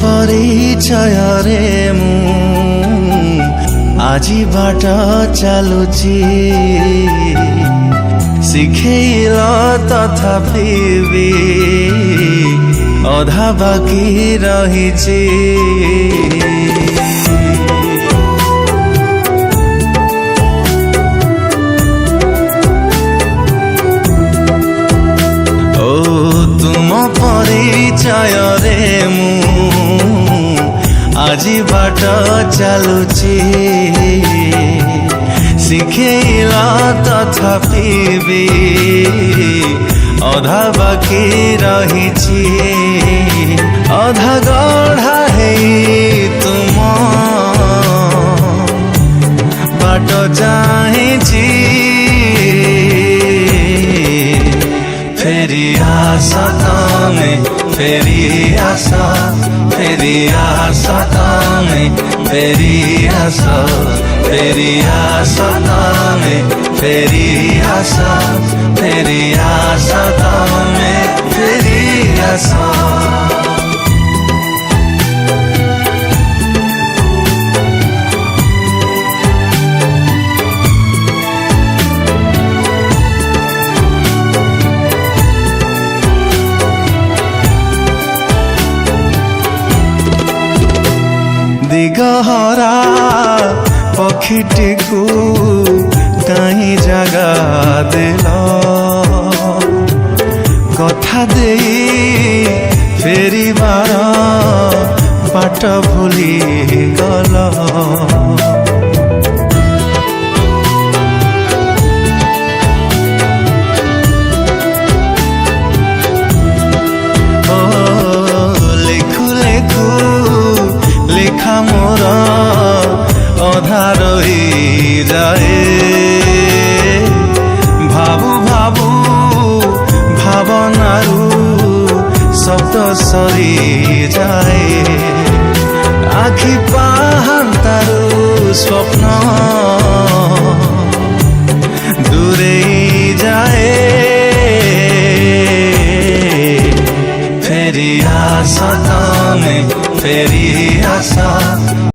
ପରିଚୟରେ ମୁଁ ଆଜି ବାଟ ଚାଲୁଛି ଶିଖେଇଲ ତଥାପି ବି ଅଧା ବାକି ରହିଛି ଓ ତୁମ ପରିଚୟରେ ମୁଁ ଆଜି ବାଟ ଚାଲୁଛି ଶିଖେଇଲ ତଥାପି ବି ଅଧା ବାକି ରହିଛି ଅଧା ଗଢ଼ା ହେଇ ତୁମ ବାଟ ଚାହିଁଛି ফেরি আসা তুমি ফেরি আসা ফেরি আসা তুমি ফেরি আসা ফেরি আসা তুমি ফেরি আসা ফেরি আসা তুমি ফেরি আসা ଦିଗହରା ପକ୍ଷୀଟିକୁ କାହିଁ ଜାଗା ଦେଲ କଥା ଦେଇ ଫେରିବାର ବାଟ ଭୁଲି ଗଲ মোর অধা রহি যায় ভাবু ভাবু ভাবনারু শব্দ সরি যায় আখি পাহান্তারু স্বপ্ন দূরে